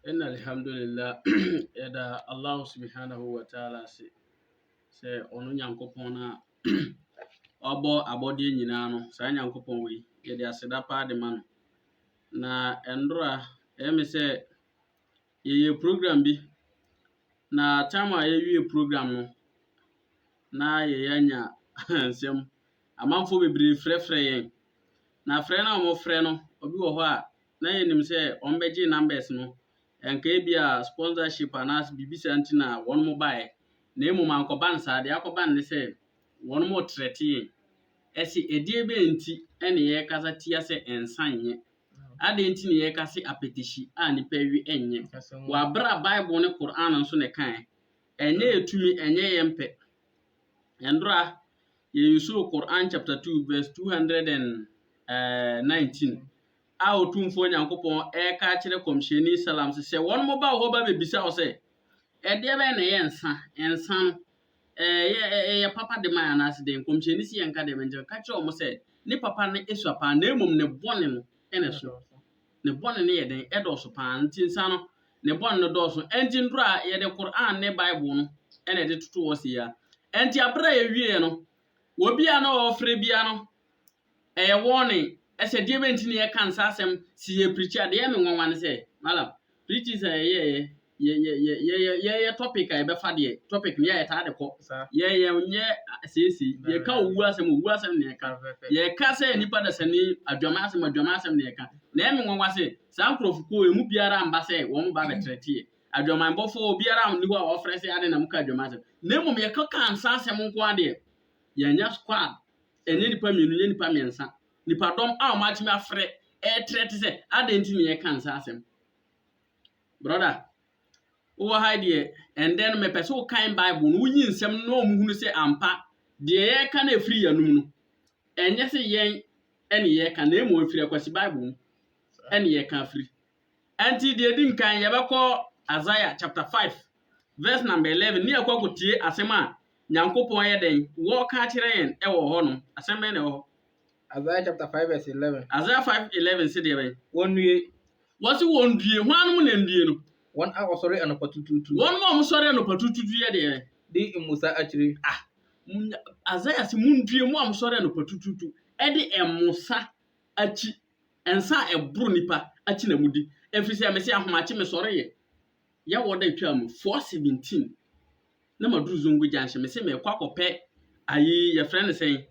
إن الحمد لله إذا الله سبحانه وتعالى sɛ ɔno Nyankopɔn na ɔbɔ abɔdeɛ nyinaa no saa Nyankopɔn wei yɛde aseda paa de ma no na ɛndora ɛyɛ me sɛ yɛyɛ program bi na time a yɛwie program no na yɛanya nsɛm amanfoɔ bebree frɛfrɛ yɛn na frɛ no a wɔfrɛ no obi wɔ hɔ a na yɛnim sɛ ɔmbɛgye numbers no ɛnka ebi a sponsorship anaasɛ biribi saa nti na wɔn mo baeɛ na mmom ankɔba no saa deɛ akɔba no ne sɛ wɔn mo trɛte yɛn ɛsi ɛdeɛ bɛyɛ nti ɛne yɛrekasa tia sɛ ɛnsa nyɛ adɛn nti ne yɛrekasa apetihyi a nipa wi ɛnyɛ wɔ abere a Bible ne Quran nso ne kan ɛnyɛ etumi ɛnyɛ yɛn pɛ ɛndora yɛyusu Quran chapter 2 verse 219 a otumfoɔ Nyankopɔn ɛreka akyerɛ kɔmhyɛni salam sɛ wɔn mo ba hɔ ba bebisa wo sɛ ɛdeɛ bɛyɛ na yɛ nsa no yɛ papa de man anaasɛ den kɔmhyɛni si yɛnka de bɛnkyɛ ka kyerɛ wɔn sɛ ne papa ne esua paa na mmom ne bɔne no ɛna so ne bɔne no yɛ den ɛdɔɔso paa nti nsa no ne bɔne no dɔɔso ɛnti ndoro a yɛde Quran ne Bible no ɛna ɛde toto wɔ si ya ɛnti abere a yɛwie no wɔbia na wɔfrɛ bia no ɛyɛ wɔne ɛsɛ deɛ bɛnti ne yɛka nsa asɛm si yɛ preach a deɛ me nwanwa ne sɛ malam preach sɛ yɛ topic a yɛbɛfa deɛ topic ne yɛ taa de kɔ yɛ sɛsi yɛka owu asɛm ne yɛka sɛ nipa da sani adwama asɛm ne yɛka na ɛme nwanwa sɛ saa nkurɔfokuo emu biara amba sɛ wɔn ba bɛtrɛteɛ adwamanbɔfo biara ni hɔ a wɔfrɛ sɛ ade na muka adwama asɛm na mmom yɛkɔka nsa asɛm nko adeɛ yɛnya squad ɛnyɛ nipa mmienu nyɛ nipa mmiɛnsa nipa dɔm a wɔn atumi afrɛ ɛtrɛte sɛ ade nti ne yɛka nsa asɛm brother wowɔ ha deɛ and then mepɛ sɛ wokan Bible no wonyi nsɛm na ɔmuhunu sɛ ampa deɛ yɛreka na ɛfiri yɛnum no ɛnyɛ sɛ yɛn ɛne yɛreka na ɛmu ɛfiri akwasi Bible mu ɛne yɛreka afiri ɛnti deɛ di nkan yɛbɛkɔ Isaiah chapter 5 verse number 11 ne yɛkɔ akɔtie asɛm a Nyankopɔn yɛ den wɔka akyerɛ yɛn ɛwɔ hɔ no asɛm bɛn na ɛwɔ hɔ Isaiah chapter 5 verse 11 Isaiah 5:11 sɛ deɛ bɛn wɔnnue wɔse wɔndue hɔ anom na ndue no wɔn a wɔsɔre anɔpa tututu wɔn a wɔsɔre anɔpa tututu yɛ deɛ de mmusa akyire Isaiah sɛ mundue mu a wɔsɔre anɔpa tututu ɛde ɛmusa akyi ɛnsa a ɛboro nipa akyi na mudi ɛfiri sɛ mɛsɛ ahomakye mesɔre yɛ wɔ da atwa mu 4:17 na maduru zongo gyanhyɛ mɛsɛ mɛkɔ akɔpɛ ayi yɛfrɛ no sɛn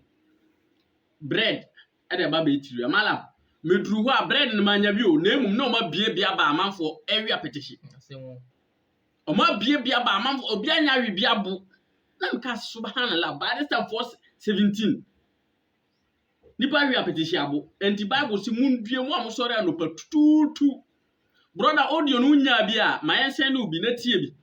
bread ɛde ba bɛtiri amala meduru hɔ a bread no manya bi o na emum na ɔma bia ba amanfo ɛwi apetihye ɔma bia ba amanfo obi anya awi bia bo na nka subhanallah by this time 4:17 nipa awi apetihye abo enti Bible si mundue mu a mosɔre anopa tutu brother audio no nya bi a ma yɛnsɛn no bi na tie bi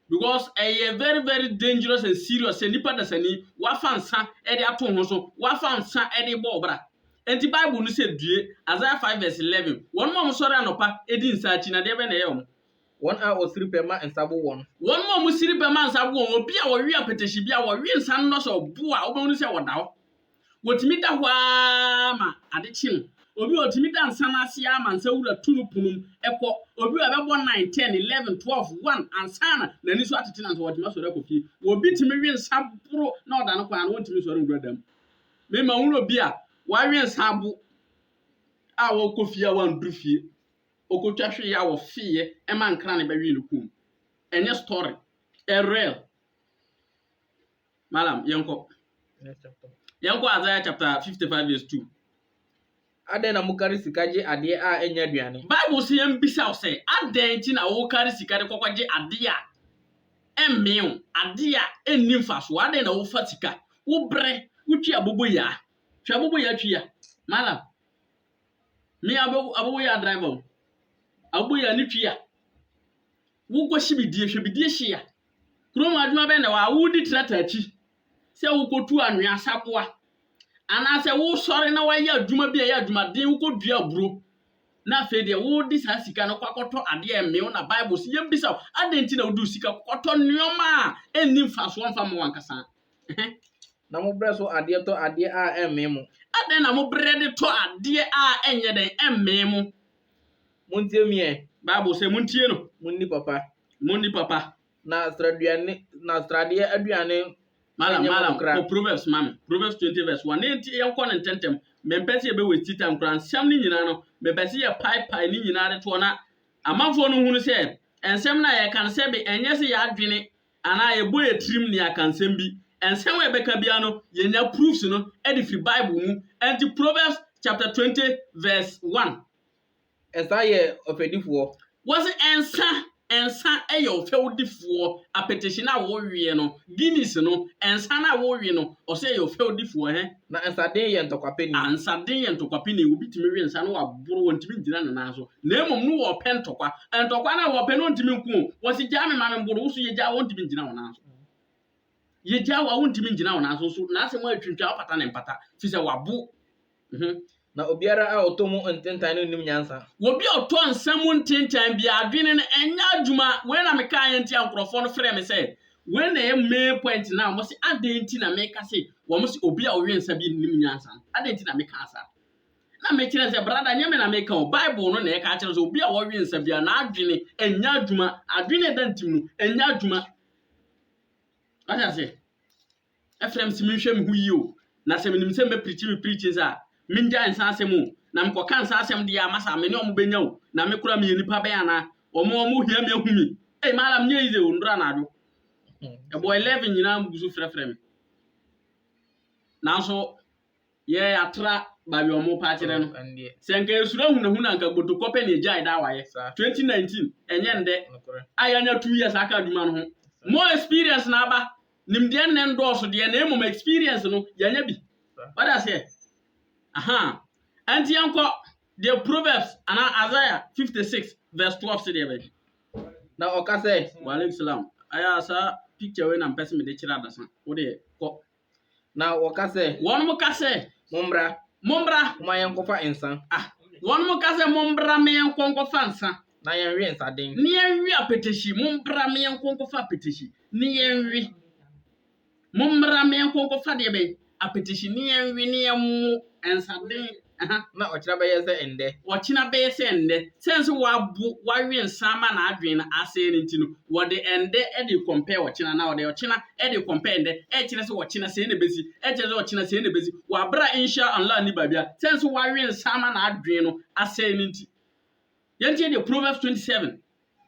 because very very dangerous and serious sɛ nipa da sani wafa nsa ɛde ato ho so wafa nsa ɛde bɔ obra enti Bible no sɛ due Isaiah 5:11 wɔn mo sɔre anopa edi nsa akyi na deɛ bɛ na ɛyɛ wɔn a osiri pɛ ma nsabo wɔn mo siri pɛ ma nsabo wɔn obi a wɔwi apetehyi bi a wɔwi nsa no sɛ ɔbo a wobɛhu sɛ wɔda hɔ wɔtumi da hɔ ma ade kyi no obi otumi da nsa na ase ama nsa wura tunu punum ɛkɔ obi a bɛbɔ 9 10 11 12 1 ansana na ni so atete na nso wɔtumi asɔre akɔfie obi tumi wi nsa boro na ɔda no kwa na wɔtumi sɔre ngura dam me ma wuro bi a wawi nsa abo a wɔkɔfie a wanduru fie okotwa hwe ya wɔ fie ɛma nkra ne bɛwi no kum ɛnyɛ story real malam yɛnkɔ Isaiah chapter 55 verse 2 adɛn na mokare sika gye adeɛ a ɛnyɛ aduane Bible sɛ yɛmbisa wo sɛ adɛn nti na wokare sika de kɔkɔgye adeɛ a ɛmmew adeɛ a ɛnni mfaso adɛn na wofa sika wobrɛ wotwi aboboyaa hwɛ aboboyaa twi ya malam me aboboyaa driver aboboyaa ne twi ya wokɔ hye bidie hwɛ bidie hye ya kurom adwuma bɛn na wodi trata akyi sɛ wokɔtu anwea saboa anaasɛ wo sɔre na wayɛ adwuma bi a yɛ adwumaden wokɔdua aburo na afei deɛ wodi saa sika no kɔkɔtɔ adeɛ ɛmew na Bible si yɛmbisa adɛn nti na wodi sika kɔkɔtɔ nneɔma a ɛnni mfasoɔ mfa ma wankasa na mobrɛ so adeɛ tɔ adeɛ a ɛmmee mo adɛn na mobrɛ de tɔ adeɛ a ɛnyɛ dɛn ɛmmee mo montie miɛ Bible say muntie no. Munni papa. Mundi papa. Na strade aduane Malam for Proverbs mami. Proverbs 20 verse 1. Nti yenko ne tentem. Mempesi ebe westi time kran nsɛm ne nyina no. Mempesi ye pai ne nyina de to na amanfo no hunu sɛ ensɛm na ye kan sɛ be enye se ya adwene ana ye boye trim ne akansɛm bi. Ensɛm we beka bia no ye nya proofs no e de fi Bible mu. Enti Proverbs chapter 20 verse 1. Esa ye ofedifoɔ. Was ensa e ye ofewdifoɔ apetition a wo wie no Guinness no ensa na wo wie no o se ye ofewdifoɔ he. Na ensaden ye ntokwapeni. Ansaden ye ntokwape obi timi wie nsa no waboro wontimi ngyina ne nan so. Na emom no wo pɛ ntokwa. Ntokwa na wo pɛ no ntimi nku. Wo si gya me ma me mboro wo so ye gya wo ntimi ngyina wo nan so. Ye gya wo ntimi ngyina wo nan so na asem wa atwintwa opata ne mpata fi se wabo. Na obiara a otomu ntentan no nim nyansa. Obi oto nsam ntentan bi adwene no enya adwuma we na meka yenti ankrofo no frɛ me sɛ we na main point na mo se adenti na meka se wo mo se obi a owe nsa bi nim nyansa adenti na meka asa na me kire sɛ brother nyame na meka o Bible no na e ka kire sɛ obi a wo we nsa bi na adwene enya adwuma adwene dantim no enya adwuma ata se efrem si menhwɛ me hu yi o na sɛ menim sɛ me preaching sa minja nsa asɛm na mkoka nsa asɛm de amasa me ne omo benya o na me kura me nipa bɛn ana omo hia me ahumi malam nye ize o ndra na ado ebo 11 nyina mbuzu frɛfrɛ me nanso ye atra ba bi omo pa kire no senka esura hunahuna nka gbotokɔpɛ ne agya ida waye 2019 enye nde ayanya 2 years aka adwuma no ho more experience na aba nimde ne ndɔso de na emom experience no yanya bi what I say Anti yanko the Proverbs and Isaiah 56 verse 12 say there. Na oka say wa alaikum salam. Aya sa picture we na person me de kira da san. O de ko. Na oka say won mo ka say mombra ma yankofa ensan. Won mo ka say mombra me yankofa ensan. Na yenwe ensaden. Ni yenwe apetishi mombra me yankofa apetishi. Ni yenwe mombra me yankofa de be apetishi ni yenwe ni yamu ensaden. Na ochina beye se ende. Ochina beye se ende. Sense wabu wawe nsama na adwen na ase ne ntino. Wo de ende e de compare ochina na wo de ochina e de compare ende. E kire se ochina se ne bezi. E kire se ochina se ne bezi. Wa bra insha Allah ni babia. Sense wawe nsama na adwen no ase ne nti. Yenti de Proverbs 27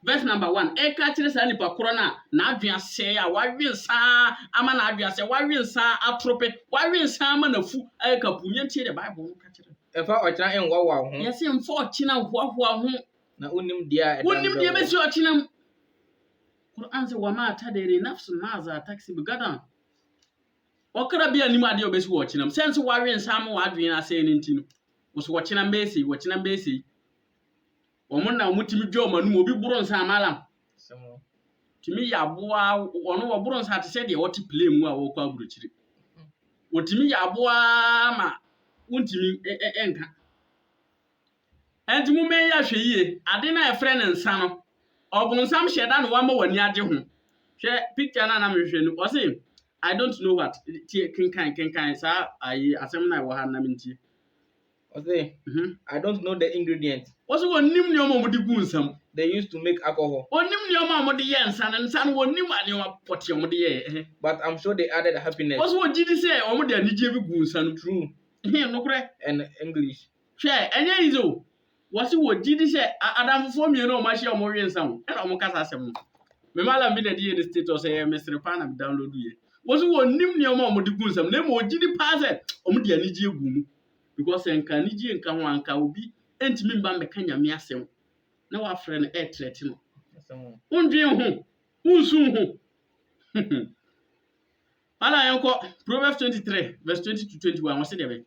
verse number 1. E ka kire se nipa koro na adwen ase ya wawe nsa ama na adwen ase wawe nsa atrope wawe nsa ama na fu e ka pu yenti de Bible no ka kire. Efa ochina enwawa ho. Yesi mfa ochina hoahoa ho. Na unim dia besi ochina. Quran se wa ma tadere nafsu maza taksi bigadan. Okra bia nim ade obesi ochina. Sense wawe nsam wa adwen ase ne ntino. Wo so ochina mbesi. Omo na omutimi dwo manu obi buro nsa amalam. Timi ya boa ono wo buro nsa te se de woti play mu a wo kwa burochiri. Wotimi ya boa ma untimi enka enti mu men ya hwe yie ade na efre ne nsa no obonsam hyeda no wa ma wani age ho hwe picture na me hwe no o say I don't know what kinkan sa ayi asem na wo ha na minti o say I don't know the ingredients o say wonim ne o mo di gu nsam they used to make alcohol onim ne o mo de ye nsa no wonim ade o poti o mo de ye but I'm sure they added happiness o say wo gidi say o mo de anije bi gu nsa no true no kure and English hwe enye izo wasi wo gidi se adamfo mienu o ma hye o mo wen sam e na o mo kasa asem me mala bi na die status e Mr. Pan na download ye wasi wo nim ne o ma o mo di gu nsam na mo gidi pa se o mo de anije egu mu because enka anije enka ho anka obi entimi mba meka nyame asem na wa frɛ no e threat no undwen ho unsun ho ala yanko Proverbs 23 verse 20 to 21 wasi de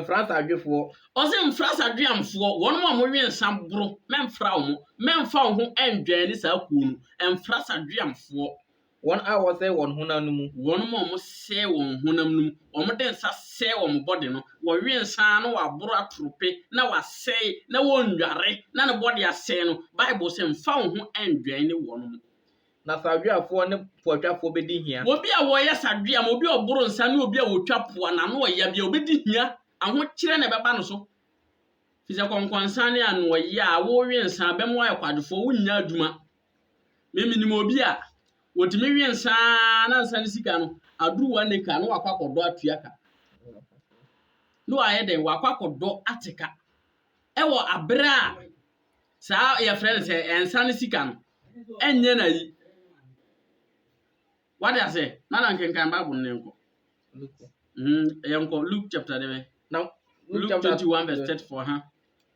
France adwefo o se France adwamfo won mo we nsam bro memfra wo memfa wo ho endwan ni sa kuo no France adwamfo won a wo se won honam mu won mo se won honam nu o mo de nsa se wo mo body no wo we nsa no wa bro atrope na wa se na wo ndware na ne body ase no Bible se mfa wo ho endwan ni won mo na sadwafo ne poatwafo bedi hia obi a wo ye sadwam obi oboro nsa na obi a wotwa poa na no ya bia obedi hia aho kire na beba no so Fisa kwankwansa ne anoyi a wo we nsa bɛm wa yakwadefo wo nya adwuma. Me minim obi a wotumi we nsa na nsa ne sika no aduru wa ne ka no akwakodo atua ka. No ayɛ den wakwakodo ateka. Ɛwɔ abere a saa yɛ frɛ ne sɛ ensa ne sika no enye na yi. What I say? Na nkenkan Bible ne nko. Yanko Luke chapter 11. Now Luke 21 verse 34 ha.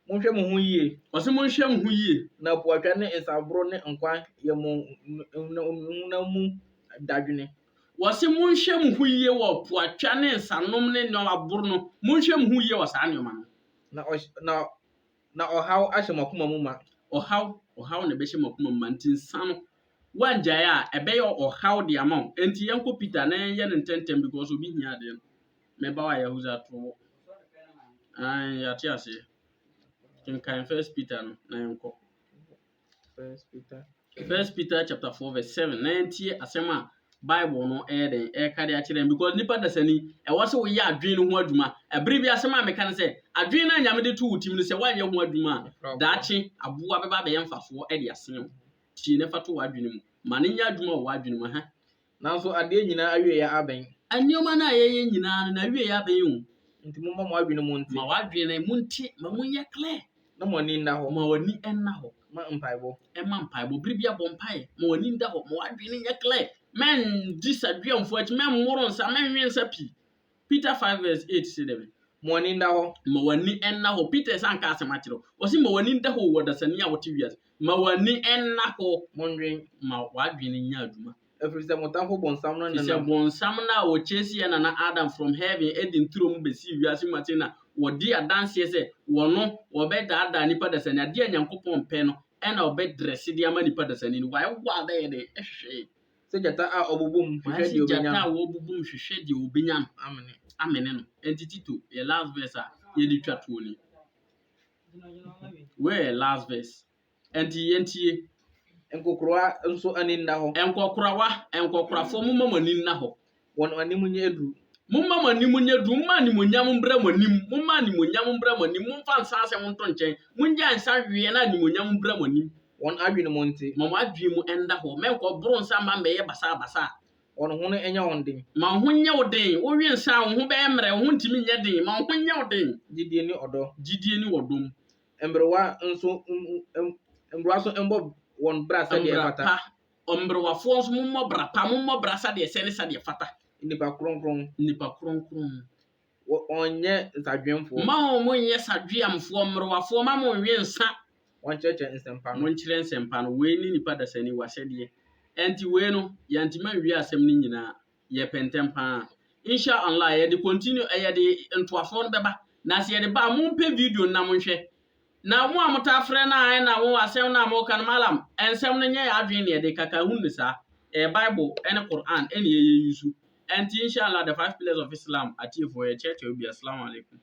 Monhwɛ mo ho yie. Ɔse monhwɛ mo ho yie. Na puatwa ne nsabro ne nkwa ye mo mu dadwene. Wɔse monhwɛ mo ho yie wɔ puatwa ne nsanom ne nneɛma no. Monhwɛ mo ho yie wɔ saa nneɛma no. Na ɔhaw ahyɛ makoma mu ma. Ɔhaw na ɛbɛhyɛ makoma mu ma nti nsa no wanjae a ɛbɛyɛ ɔhaw de ama wo. Enti yɛnkɔ Peter na yɛnyɛ ne ntɛntɛm because obi hia ade no. Mɛba wa Yahuza to. Yate ase. Kenkan 1 Peter no na yɛnkɔ. 1 Peter chapter 4 verse 7. Na yɛntie asɛm a Bible no ɛka de akyerɛ because nipa dasani ɛwɔ sɛ woyɛ adwene no ho adwuma. Ɛbere bi asɛm a meka ne sɛ adwene na Nyame de to wo tim no sɛ woanyɛ ho adwuma a daakye aboa bɛba bɛyɛ mfasoɔ de asene wo. Tie ne fa to w'adwene mu. Ma ne nya adwuma wɔ w'adwene mu ha. Nanso adeɛ nyinaa awie yɛ abɛn. Anneɛma na yɛyɛ nyinaa no na awie yɛ abɛn wo. Nti momma mo adwene mu nti. Ma w'adwene mu nti ma mo nyɛ clear. Na mo ani nda hɔ. Ma w'ani nna hɔ. Ma mpaebɔ. Ɛma mpaebɔ bere bi abɔ mpae. Ma w'ani nda hɔ. Ma w'adwene nyɛ clear. Men di saduamfo akyi men mmoro nsa men nwe nsa pi. Peter 5 verse 8 say dem. Mo ani nda hɔ. Ma w'ani nna hɔ. Peter san ka asɛm akyerɛ. Ɔsi ma w'ani nda hɔ wɔ dasani a wɔte wiase. Ma w'ani nna hɔ. Monwen Ma w'adwene nya adwuma. Ɛfiri sɛ motamfo bɔnsam no Sɛ bɔnsam na wɔkyesi yɛ nana Adam from heaven edi nturo mu besi wiase mu ate na wɔdi adanseɛ sɛ wɔno wɔbɛdaadaa nipa dasani adeɛ Nyankopɔn pɛ no ɛna ɔbɛdrɛse de ama nipa dasani no wayɛ wɔ ada yɛ de ɛhwehwɛ. Sɛ gyata a ɔbobom hwehwɛ Wayɛ deɛ obenya. gyata a wɔbobom hwehwɛ deɛ obenya no. Amene no. Enti Tito yɛ last verse a yɛde twa to ni. Where last verse? Enti yɛntie. Nkokoroa nso ani nda hɔ. Nkɔkorafo momma mo ani nna hɔ. Wɔn anim nyɛ aduru. Momma mo anim nyɛ duru. Momma animonyam mbra mo anim. Momma animonyam mbra mo anim. Momfa nsa asɛm nto nkyɛn. Mongya nsa hwee na animonyam mbra mo anim. Wɔn adwene mo nti. Ma mo adwene mu nda hɔ. Menkɔboro nsa ma mbɛyɛ basa. Wɔn ho no ɛnyɛ wɔn den. Ma ho nyɛ wo den. Wowe nsa wo ho bɛyɛ mmerɛ. Wo ho ntimi nyɛ den. Ma ho nyɛ wo den. Gyidie ne ɔdɔ. Gyidie ne wɔdom. Mberewa nso mbɔ wɔn bra sɛdeɛ fata. Ɔmbrewafoɔ nso mommɔ bra pa. Mommɔ bra sɛdeɛ fata. Nipa kronkron. Ɔnyɛ nsadwemfoɔ. Ma mo nyɛ sadweamfoɔ mmrewafoɔ ma mo nwe nsa. Wɔnkyerɛkyerɛ nsɛmpa no. Wɔnkyerɛ nsɛmpa no. Wei ni nipa dasani wahyɛdeɛ. Enti wei no yɛntema nwie asɛm no nyinaa. Yɛ pɛntɛm paa. Inshallah yɛde continue yɛde ntoafoɔ no bɛba. Na sɛ yɛde ba mo mpɛ video na mo nhwɛ. Na mo a motafrɛ na na mo asɛm na mo kan malam. Ensɛm no nyɛ adwene ne yɛde kaka hu ne saa. Bible and Quran and ye yusu. And inshallah the 5 pillars of Islam atiefo ye church obi assalamu alaikum.